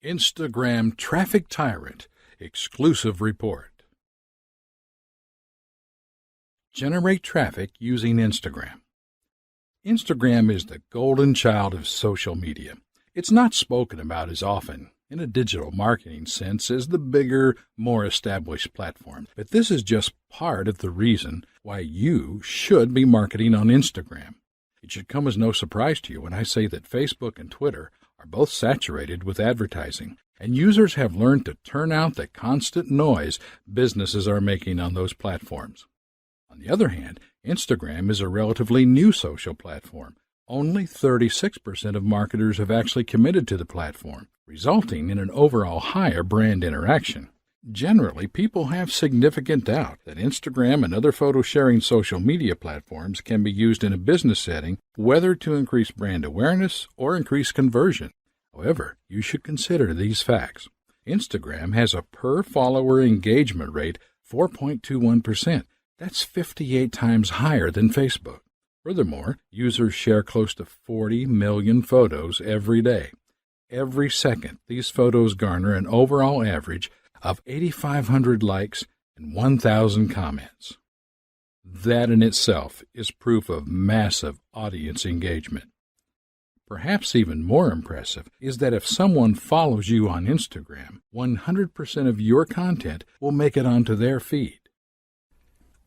Instagram Traffic Tyrant Exclusive Report. Generate traffic using Instagram. Instagram is the golden child of social media. It's not spoken about as often in a digital marketing sense as the bigger, more established platform. But this is just part of the reason why you should be marketing on Instagram. It should come as no surprise to you when I say that Facebook and Twitter are both saturated with advertising, and users have learned to turn out the constant noise businesses are making on those platforms. On the other hand, Instagram is a relatively new social platform. Only 36% of marketers have actually committed to the platform, resulting in an overall higher brand interaction. Generally, people have significant doubt that Instagram and other photo-sharing social media platforms can be used in a business setting, whether to increase brand awareness or increase conversion. However, you should consider these facts. Instagram has a per-follower engagement rate 4.21%. That's 58 times higher than Facebook. Furthermore, users share close to 40 million photos every day. Every second, these photos garner an overall average of 8,500 likes and 1,000 comments. That in itself is proof of massive audience engagement. Perhaps even more impressive is that if someone follows you on Instagram, 100% of your content will make it onto their feed.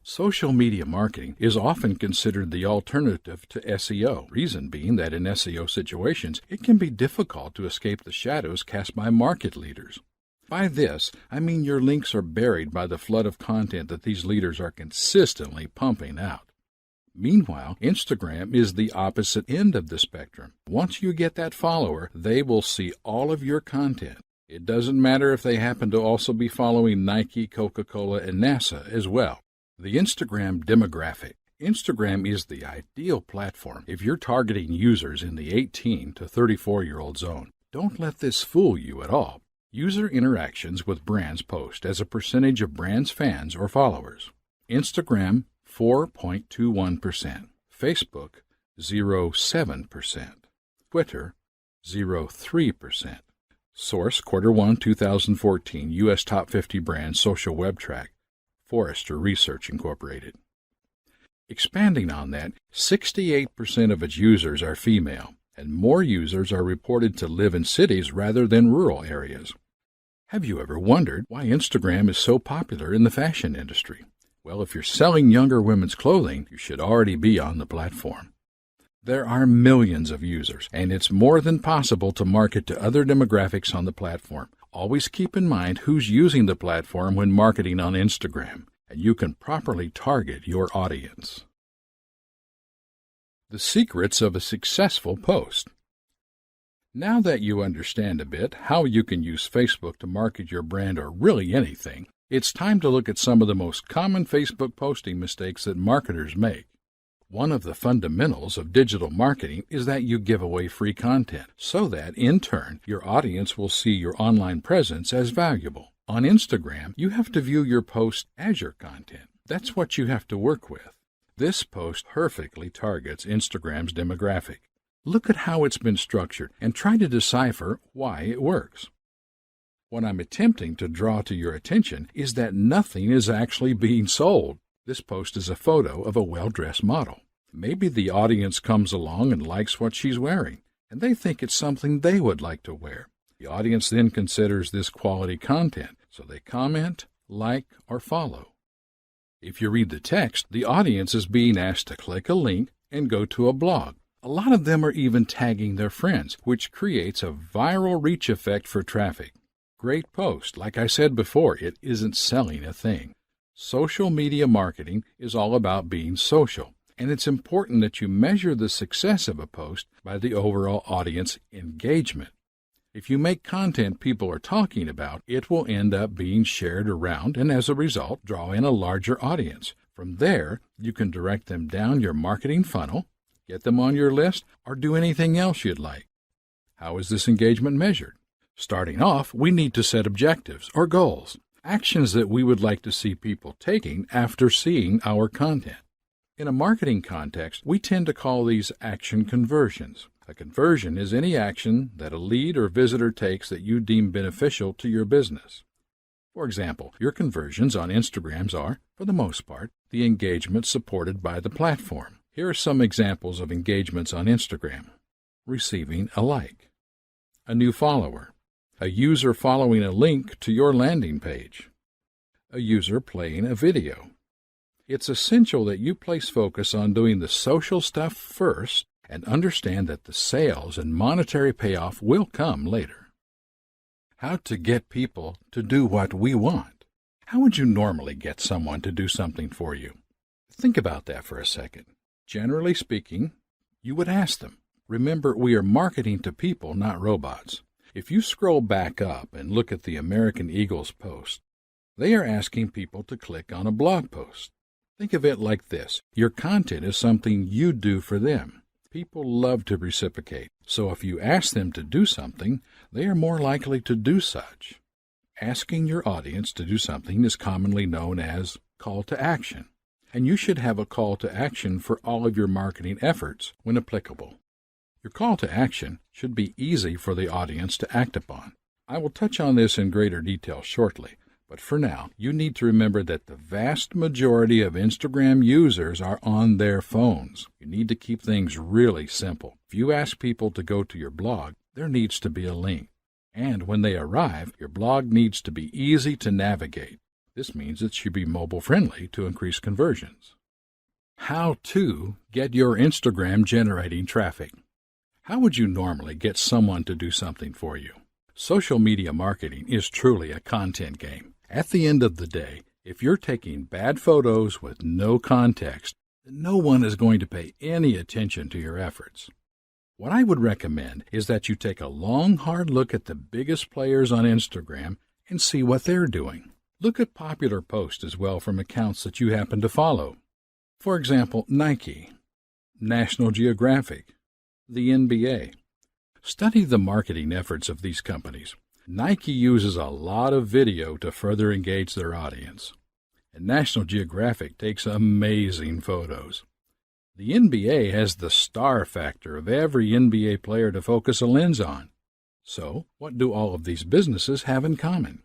Social media marketing is often considered the alternative to SEO, reason being that in SEO situations, it can be difficult to escape the shadows cast by market leaders. By this, I mean your links are buried by the flood of content that these leaders are consistently pumping out. Meanwhile, Instagram is the opposite end of the spectrum. Once you get that follower, they will see all of your content. It doesn't matter if they happen to also be following Nike, Coca-Cola, and NASA as well. The Instagram demographic. Instagram is the ideal platform if you're targeting users in the 18 to 34-year-old zone. Don't let this fool you at all. User interactions with brands post as a percentage of brands' fans or followers. Instagram, 4.21%. Facebook, 0.7%. Twitter, 0.3%. Source, Q1 2014, U.S. Top 50 Brands Social Web Track, Forrester Research Incorporated. Expanding on that, 68% of its users are female, and more users are reported to live in cities rather than rural areas. Have you ever wondered why Instagram is so popular in the fashion industry? Well, if you're selling younger women's clothing, you should already be on the platform. There are millions of users, and it's more than possible to market to other demographics on the platform. Always keep in mind who's using the platform when marketing on Instagram, and you can properly target your audience. The secrets of a successful post. Now that you understand a bit how you can use Facebook to market your brand or really anything, it's time to look at some of the most common Facebook posting mistakes that marketers make. One of the fundamentals of digital marketing is that you give away free content so that, in turn, your audience will see your online presence as valuable. On Instagram, you have to view your post as your content. That's what you have to work with. This post perfectly targets Instagram's demographic. Look at how it's been structured and try to decipher why it works. What I'm attempting to draw to your attention is that nothing is actually being sold. This post is a photo of a well-dressed model. Maybe the audience comes along and likes what she's wearing, and they think it's something they would like to wear. The audience then considers this quality content, so they comment, like, or follow. If you read the text, the audience is being asked to click a link and go to a blog. A lot of them are even tagging their friends, which creates a viral reach effect for traffic. Great post. Like I said before, it isn't selling a thing. Social media marketing is all about being social, and it's important that you measure the success of a post by the overall audience engagement. If you make content people are talking about, it will end up being shared around and as a result draw in a larger audience. From there, you can direct them down your marketing funnel, get them on your list, or do anything else you'd like. How is this engagement measured? Starting off, we need to set objectives or goals, actions that we would like to see people taking after seeing our content. In a marketing context, we tend to call these action conversions. A conversion is any action that a lead or visitor takes that you deem beneficial to your business. For example, your conversions on Instagrams are, for the most part, the engagement supported by the platform. Here are some examples of engagements on Instagram. Receiving a like, a new follower, a user following a link to your landing page, a user playing a video. It's essential that you place focus on doing the social stuff first and understand that the sales and monetary payoff will come later. How to get people to do what we want. How would you normally get someone to do something for you? Think about that for a second. Generally speaking, you would ask them. Remember, we are marketing to people, not robots. If you scroll back up and look at the American Eagle's post, they are asking people to click on a blog post. Think of it like this. Your content is something you do for them. People love to reciprocate, so if you ask them to do something, they are more likely to do such. Asking your audience to do something is commonly known as call to action, and you should have a call to action for all of your marketing efforts when applicable. Your call to action should be easy for the audience to act upon. I will touch on this in greater detail shortly, but for now, you need to remember that the vast majority of Instagram users are on their phones. You need to keep things really simple. If you ask people to go to your blog, there needs to be a link. And when they arrive, your blog needs to be easy to navigate. This means it should be mobile-friendly to increase conversions. How to get your Instagram generating traffic. How would you normally get someone to do something for you? Social media marketing is truly a content game. At the end of the day, if you're taking bad photos with no context, no one is going to pay any attention to your efforts. What I would recommend is that you take a long, hard look at the biggest players on Instagram and see what they're doing. Look at popular posts as well from accounts that you happen to follow. For example, Nike, National Geographic, the NBA. Study the marketing efforts of these companies. Nike uses a lot of video to further engage their audience, and National Geographic takes amazing photos. The NBA has the star factor of every NBA player to focus a lens on. So, what do all of these businesses have in common?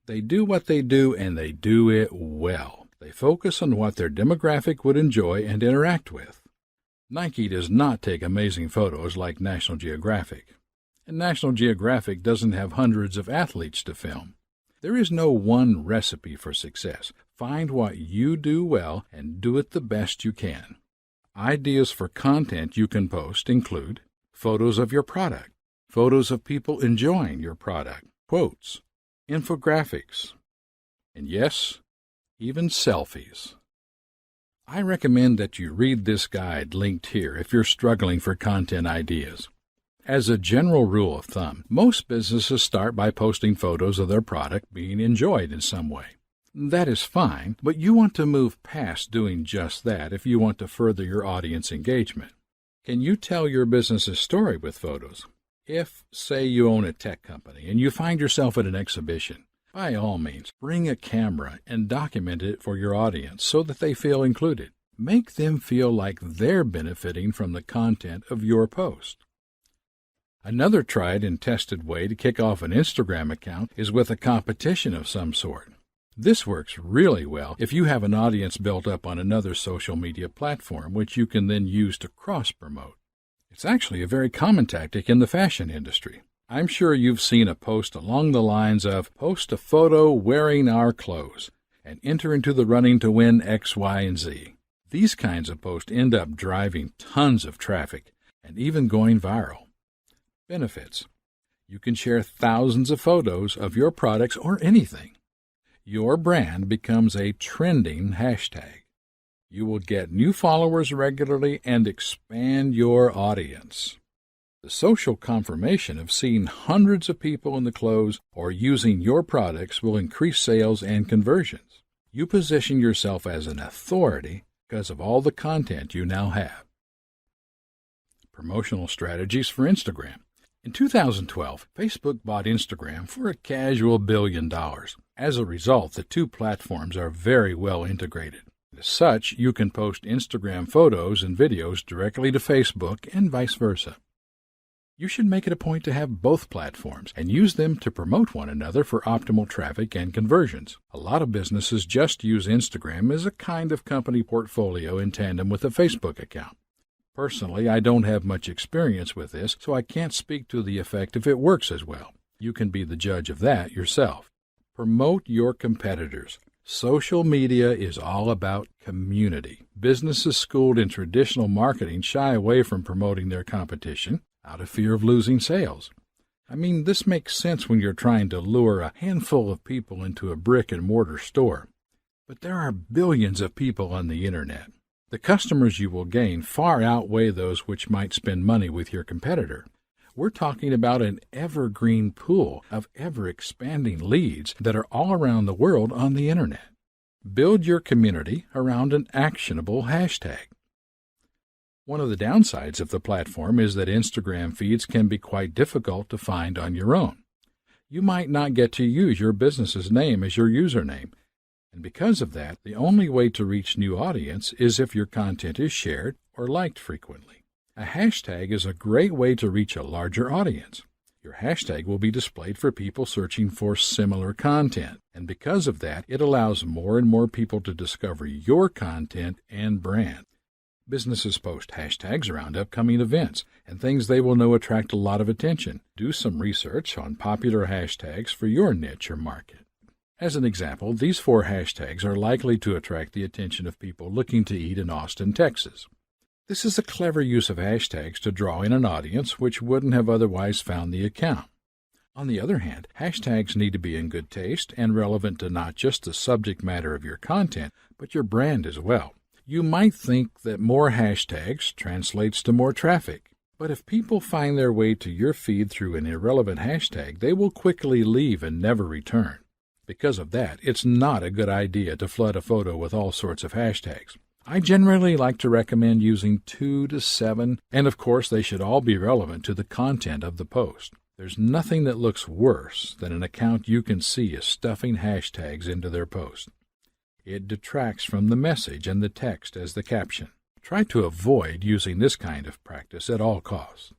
They do what they do, and they do it well. They focus on what their demographic would enjoy and interact with. Nike does not take amazing photos like National Geographic, and National Geographic doesn't have hundreds of athletes to film. There is no one recipe for success. Find what you do well and do it the best you can. Ideas for content you can post include photos of your product, photos of people enjoying your product, quotes, infographics, and yes, even selfies. I recommend that you read this guide linked here if you're struggling for content ideas. As a general rule of thumb, most businesses start by posting photos of their product being enjoyed in some way. That is fine, but you want to move past doing just that if you want to further your audience engagement. Can you tell your business's story with photos? If, say, you own a tech company and you find yourself at an exhibition, by all means, bring a camera and document it for your audience so that they feel included. Make them feel like they're benefiting from the content of your post. Another tried and tested way to kick off an Instagram account is with a competition of some sort. This works really well if you have an audience built up on another social media platform, which you can then use to cross-promote. It's actually a very common tactic in the fashion industry. I'm sure you've seen a post along the lines of, post a photo wearing our clothes and enter into the running to win X, Y, and Z. These kinds of posts end up driving tons of traffic and even going viral. Benefits. You can share thousands of photos of your products or anything. Your brand becomes a trending hashtag. You will get new followers regularly and expand your audience. The social confirmation of seeing hundreds of people in the clothes or using your products will increase sales and conversions. You position yourself as an authority because of all the content you now have. Promotional strategies for Instagram. In 2012, Facebook bought Instagram for a casual $1 billion. As a result, the two platforms are very well integrated. As such, you can post Instagram photos and videos directly to Facebook and vice versa. You should make it a point to have both platforms and use them to promote one another for optimal traffic and conversions. A lot of businesses just use Instagram as a kind of company portfolio in tandem with a Facebook account. Personally, I don't have much experience with this, so I can't speak to the effect if it works as well. You can be the judge of that yourself. Promote your competitors. Social media is all about community. Businesses schooled in traditional marketing shy away from promoting their competition out of fear of losing sales. I mean, this makes sense when you're trying to lure a handful of people into a brick-and-mortar store. But there are billions of people on the Internet. The customers you will gain far outweigh those which might spend money with your competitor. We're talking about an evergreen pool of ever-expanding leads that are all around the world on the Internet. Build your community around an actionable hashtag. One of the downsides of the platform is that Instagram feeds can be quite difficult to find on your own. You might not get to use your business's name as your username, and because of that, the only way to reach new audience is if your content is shared or liked frequently. A hashtag is a great way to reach a larger audience. Your hashtag will be displayed for people searching for similar content, and because of that, it allows more and more people to discover your content and brand. Businesses post hashtags around upcoming events and things they will know attract a lot of attention. Do some research on popular hashtags for your niche or market. As an example, these 4 hashtags are likely to attract the attention of people looking to eat in Austin, Texas. This is a clever use of hashtags to draw in an audience which wouldn't have otherwise found the account. On the other hand, hashtags need to be in good taste and relevant to not just the subject matter of your content, but your brand as well. You might think that more hashtags translates to more traffic, but if people find their way to your feed through an irrelevant hashtag, they will quickly leave and never return. Because of that, it's not a good idea to flood a photo with all sorts of hashtags. I generally like to recommend using 2 to 7, and of course they should all be relevant to the content of the post. There's nothing that looks worse than an account you can see is stuffing hashtags into their post. It detracts from the message and the text as the caption. Try to avoid using this kind of practice at all costs.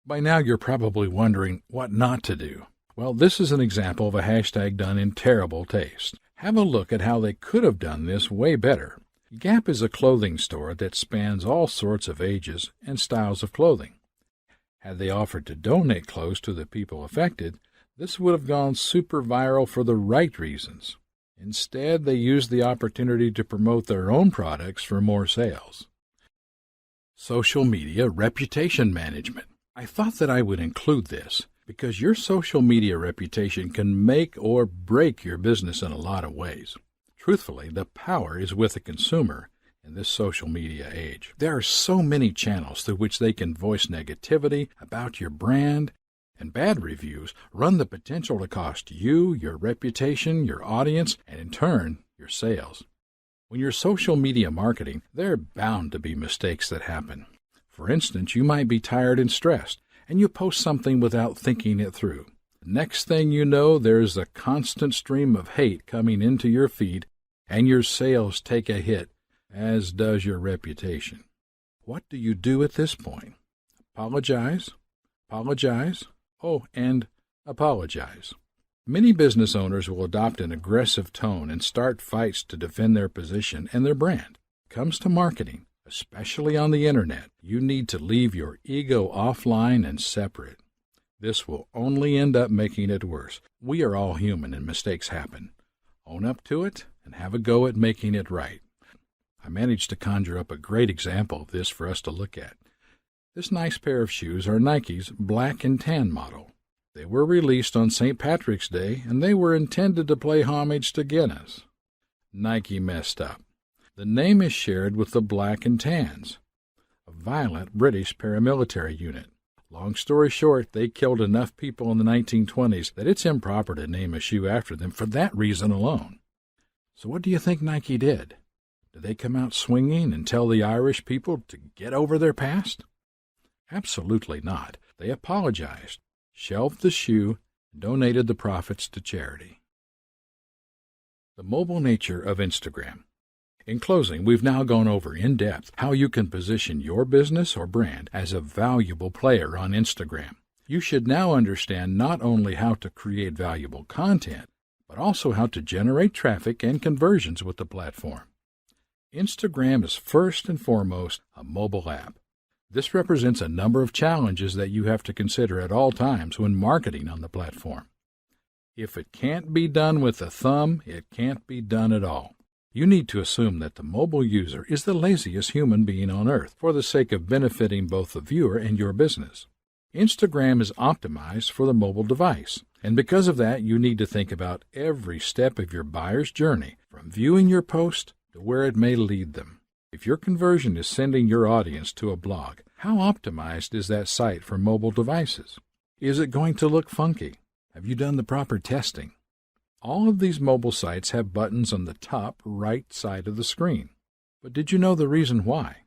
By now you're probably wondering what not to do. Well, this is an example of a hashtag done in terrible taste. Have a look at how they could have done this way better. Gap is a clothing store that spans all sorts of ages and styles of clothing. Had they offered to donate clothes to the people affected, this would have gone super viral for the right reasons. Instead, they used the opportunity to promote their own products for more sales. Social media reputation management. I thought that I would include this because your social media reputation can make or break your business in a lot of ways. Truthfully, the power is with the consumer in this social media age. There are so many channels through which they can voice negativity about your brand, and bad reviews run the potential to cost you, your reputation, your audience, and in turn, your sales. When you're social media marketing, there are bound to be mistakes that happen. For instance, you might be tired and stressed, and you post something without thinking it through. Next thing you know, there's a constant stream of hate coming into your feed, and your sales take a hit, as does your reputation. What do you do at this point? Apologize, and apologize. Many business owners will adopt an aggressive tone and start fights to defend their position and their brand. Comes to marketing, especially on the Internet, you need to leave your ego offline and separate. This will only end up making it worse. We are all human and mistakes happen. Own up to it and have a go at making it right. I managed to conjure up a great example of this for us to look at. This nice pair of shoes are Nike's black and tan model. They were released on St. Patrick's Day, and they were intended to pay homage to Guinness. Nike messed up. The name is shared with the Black and Tans, a violent British paramilitary unit. Long story short, they killed enough people in the 1920s that it's improper to name a shoe after them for that reason alone. So what do you think Nike did? Did they come out swinging and tell the Irish people to get over their past? Absolutely not. They apologized, shelved the shoe, and donated the profits to charity. The mobile nature of Instagram. In closing, we've now gone over in depth how you can position your business or brand as a valuable player on Instagram. You should now understand not only how to create valuable content, but also how to generate traffic and conversions with the platform. Instagram is first and foremost a mobile app. This represents a number of challenges that you have to consider at all times when marketing on the platform. If it can't be done with a thumb, it can't be done at all. You need to assume that the mobile user is the laziest human being on earth for the sake of benefiting both the viewer and your business. Instagram is optimized for the mobile device, and because of that, you need to think about every step of your buyer's journey, from viewing your post to where it may lead them. If your conversion is sending your audience to a blog, how optimized is that site for mobile devices? Is it going to look funky? Have you done the proper testing? All of these mobile sites have buttons on the top right side of the screen. But did you know the reason why?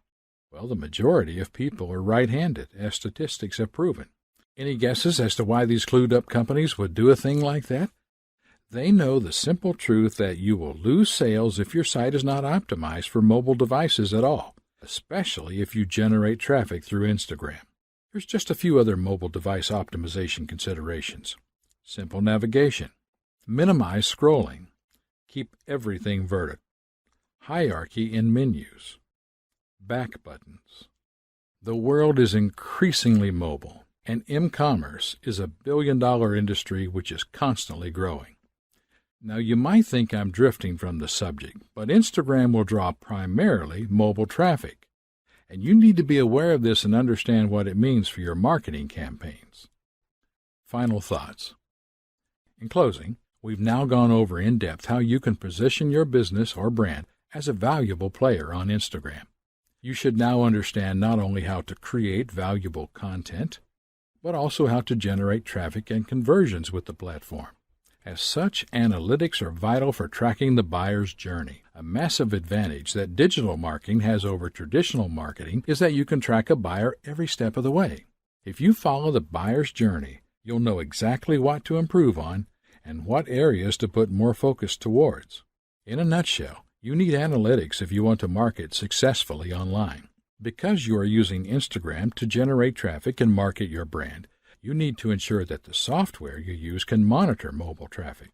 Well, the majority of people are right-handed, as statistics have proven. Any guesses as to why these clued-up companies would do a thing like that? They know the simple truth that you will lose sales if your site is not optimized for mobile devices at all, especially if you generate traffic through Instagram. Here's just a few other mobile device optimization considerations. Simple navigation. Minimize scrolling. Keep everything vertical. Hierarchy in menus. Back buttons. The world is increasingly mobile, and e-commerce is a billion-dollar industry which is constantly growing. Now, you might think I'm drifting from the subject, but Instagram will draw primarily mobile traffic, and you need to be aware of this and understand what it means for your marketing campaigns. Final thoughts. In closing, we've now gone over in depth how you can position your business or brand as a valuable player on Instagram. You should now understand not only how to create valuable content, but also how to generate traffic and conversions with the platform. As such, analytics are vital for tracking the buyer's journey. A massive advantage that digital marketing has over traditional marketing is that you can track a buyer every step of the way. If you follow the buyer's journey, you'll know exactly what to improve on and what areas to put more focus towards. In a nutshell, you need analytics if you want to market successfully online. Because you are using Instagram to generate traffic and market your brand, you need to ensure that the software you use can monitor mobile traffic.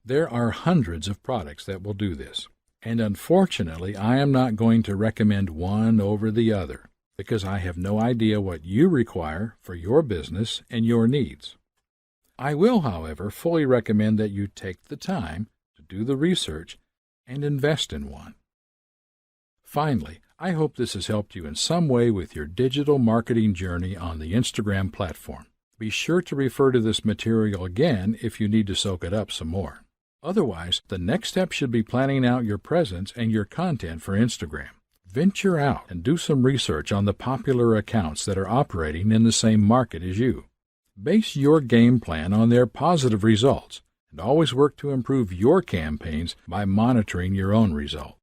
There are hundreds of products that will do this, and unfortunately, I am not going to recommend one over the other because I have no idea what you require for your business and your needs. I will, however, fully recommend that you take the time to do the research and invest in one. Finally, I hope this has helped you in some way with your digital marketing journey on the Instagram platform. Be sure to refer to this material again if you need to soak it up some more. Otherwise, the next step should be planning out your presence and your content for Instagram. Venture out and do some research on the popular accounts that are operating in the same market as you. Base your game plan on their positive results and always work to improve your campaigns by monitoring your own results.